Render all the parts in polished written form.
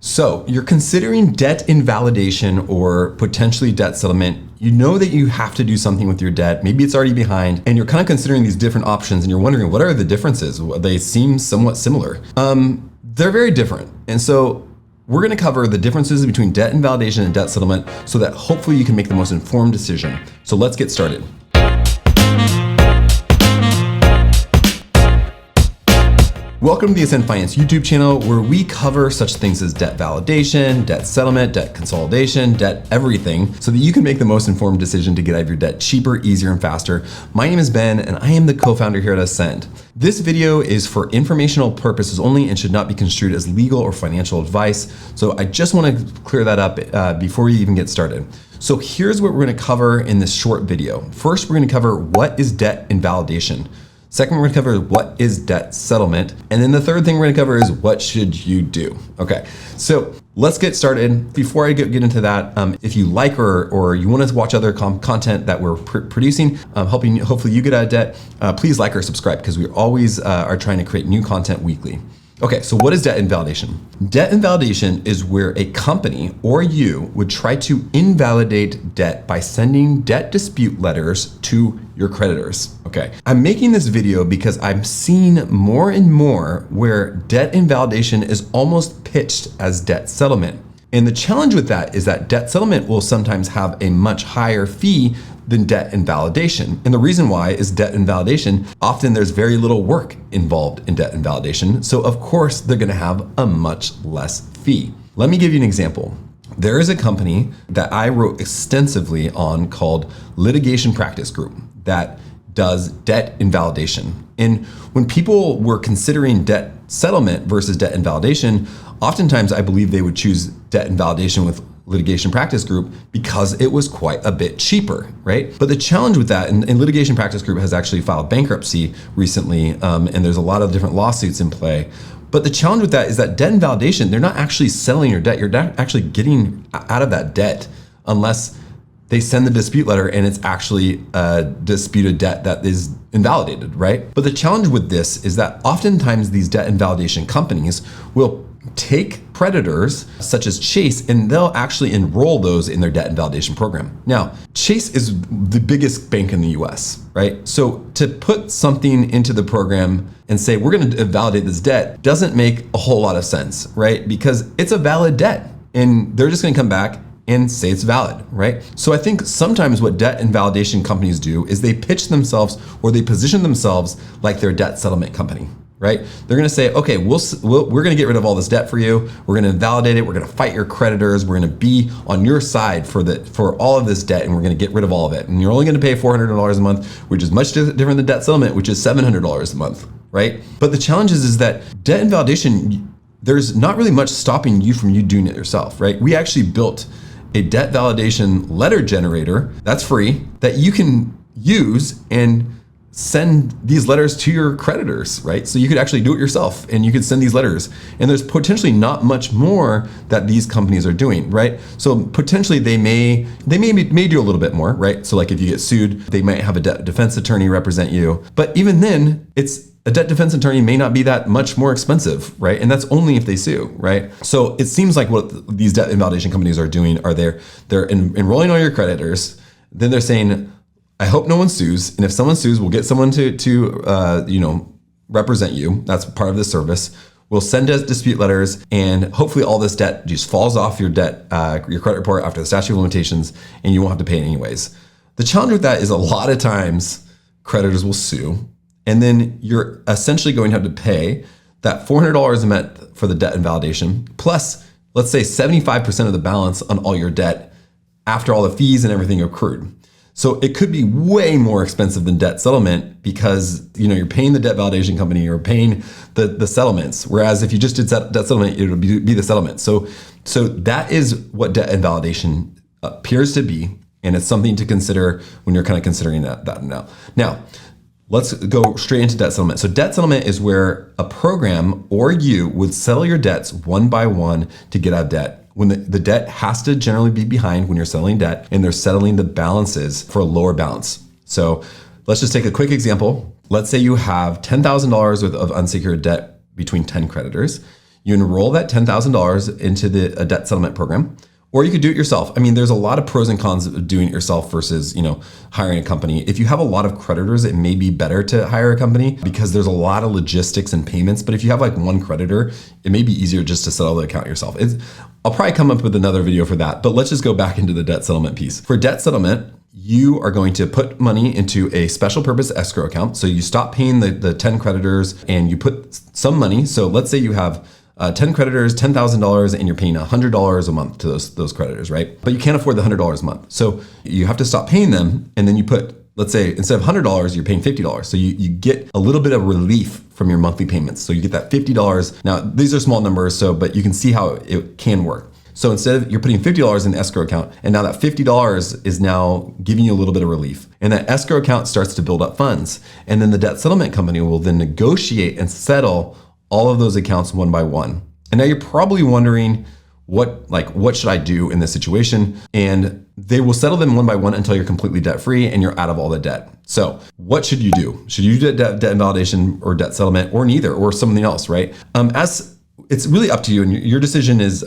So you're considering debt invalidation or potentially debt settlement. You know that you have to do something with your debt. Maybe it's already behind and you're kind of considering these different options and you're wondering, what are the differences? They seem somewhat similar. They're very different. And so we're gonna cover the differences between debt invalidation and debt settlement so that hopefully you can make the most informed decision. So let's get started. Welcome to the Ascend Finance YouTube channel, where we cover such things as debt validation, debt settlement, debt consolidation, debt everything, so that you can make the most informed decision to get out of your debt cheaper, easier, and faster. My name is Ben, and I am the co-founder here at Ascend. This video is for informational purposes only and should not be construed as legal or financial advice. So I just want to clear that up before you even get started. So here's what we're going to cover in this short video. First, we're going to cover what is debt invalidation. Second, we're gonna cover what is debt settlement. And then the third thing we're gonna cover is what should you do? Okay, so let's get started. Before I get into that, if you like or you want to watch other content that we're producing, helping hopefully you get out of debt, please like or subscribe because we always are trying to create new content weekly. Okay, so what is debt invalidation? Debt invalidation is where a company or you would try to invalidate debt by sending debt dispute letters to your creditors. Okay, I'm making this video because I'm seeing more and more where debt invalidation is almost pitched as debt settlement. And the challenge with that is that debt settlement will sometimes have a much higher fee than debt invalidation. And the reason why is debt invalidation, often there's very little work involved in debt invalidation. So of course they're gonna have a much less fee. Let me give you an example. There is a company that I wrote extensively on called Litigation Practice Group that does debt invalidation. And when people were considering debt settlement versus debt invalidation, oftentimes I believe they would choose debt invalidation with Litigation Practice Group because it was quite a bit cheaper, right? But the challenge with that, and Litigation Practice Group has actually filed bankruptcy recently, and there's a lot of different lawsuits in play. But the challenge with that is that debt invalidation, they're not actually settling your debt. You're not actually getting out of that debt unless they send the dispute letter and it's actually a disputed debt that is invalidated, right? But the challenge with this is that oftentimes these debt invalidation companies will take creditors such as Chase and they'll actually enroll those in their debt invalidation program. Now, Chase is the biggest bank in the US, right? So to put something into the program and say, we're gonna invalidate this debt doesn't make a whole lot of sense, right? Because it's a valid debt and they're just gonna come back and say it's valid, right? So I think sometimes what debt invalidation companies do is they pitch themselves or they position themselves like they're a debt settlement company, right? They're gonna say, okay, we're gonna get rid of all this debt for you. We're gonna invalidate it. We're gonna fight your creditors. We're gonna be on your side for all of this debt and we're gonna get rid of all of it. And you're only gonna pay $400 a month, which is much different than debt settlement, which is $700 a month, right? But the challenge is that debt invalidation, there's not really much stopping you from doing it yourself, right? We actually built a debt validation letter generator that's free that you can use and send these letters to your creditors, right? So you could actually do it yourself and you could send these letters. And there's potentially not much more that these companies are doing, right? So potentially they may do a little bit more, right? So like if you get sued, they might have a debt defense attorney represent you. But even then, a debt defense attorney may not be that much more expensive, right? And that's only if they sue, right? So it seems like what these debt invalidation companies are doing are they're enrolling all your creditors. Then they're saying, I hope no one sues. And if someone sues, we'll get someone to represent you. That's part of the service. We'll send us dispute letters and hopefully all this debt just falls off your credit report after the statute of limitations and you won't have to pay it anyways. The challenge with that is a lot of times creditors will sue and then you're essentially going to have to pay that $400 a month for the debt invalidation, plus let's say 75% of the balance on all your debt after all the fees and everything accrued. So it could be way more expensive than debt settlement because you're paying the debt validation company, you're paying the settlements. Whereas if you just did debt settlement, it would be the settlement. So that is what debt invalidation appears to be, and it's something to consider when you're kind of considering that now. Now, let's go straight into debt settlement. So debt settlement is where a program or you would settle your debts one by one to get out of debt. When the debt has to generally be behind when you're settling debt and they're settling the balances for a lower balance. So let's just take a quick example. Let's say you have $10,000 worth of unsecured debt between 10 creditors. You enroll that $10,000 into a debt settlement program, or you could do it yourself. I mean, there's a lot of pros and cons of doing it yourself versus, hiring a company. If you have a lot of creditors, it may be better to hire a company because there's a lot of logistics and payments. But if you have like one creditor, it may be easier just to settle the account yourself. I'll probably come up with another video for that, but let's just go back into the debt settlement piece. For debt settlement, you are going to put money into a special purpose escrow account. So you stop paying the 10 creditors and you put some money. So let's say you have 10 creditors, $10,000, and you're paying $100 a month to those creditors, right? But you can't afford the $100 a month. So you have to stop paying them. And then you put, let's say, instead of $100, you're paying $50. So you get a little bit of relief from your monthly payments. So you get that $50. Now, these are small numbers, but you can see how it can work. So instead of you're putting $50 in the escrow account, and now that $50 is now giving you a little bit of relief. And that escrow account starts to build up funds. And then the debt settlement company will then negotiate and settle all of those accounts one by one. And now you're probably wondering, what should I do in this situation? And they will settle them one by one until you're completely debt free and you're out of all the debt. So what should you do? Should you do debt invalidation or debt settlement, or neither, or something else, right? It's really up to you, and your decision is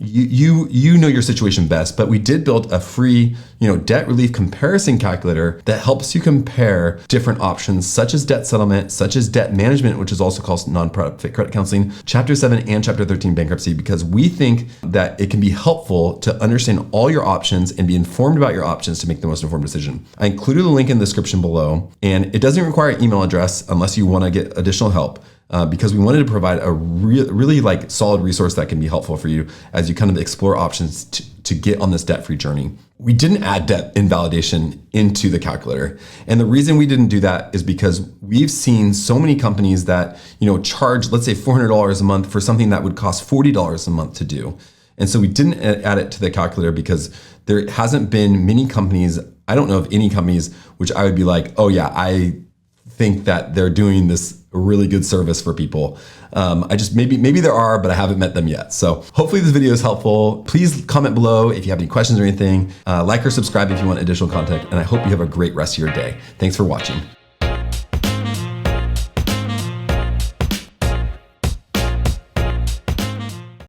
you know your situation best. But we did build a free debt relief comparison calculator that helps you compare different options, such as debt settlement, such as debt management, which is also called nonprofit credit counseling, Chapter 7 and Chapter 13 bankruptcy, because we think that it can be helpful to understand all your options and be informed about your options to make the most informed decision. I included a link in the description below, and it doesn't require an email address unless you want to get additional help. Because we wanted to provide a really solid resource that can be helpful for you as you kind of explore options to get on this debt-free journey. We didn't add debt invalidation into the calculator. And the reason we didn't do that is because we've seen so many companies that, charge, let's say $400 a month for something that would cost $40 a month to do. And so we didn't add it to the calculator because there hasn't been many companies, I don't know of any companies, which I would be like, oh yeah, I think that they're doing this really good service for people. Maybe there are, but I haven't met them yet. So hopefully this video is helpful. Please comment below if you have any questions or anything. Like or subscribe if you want additional content. And I hope you have a great rest of your day. Thanks for watching.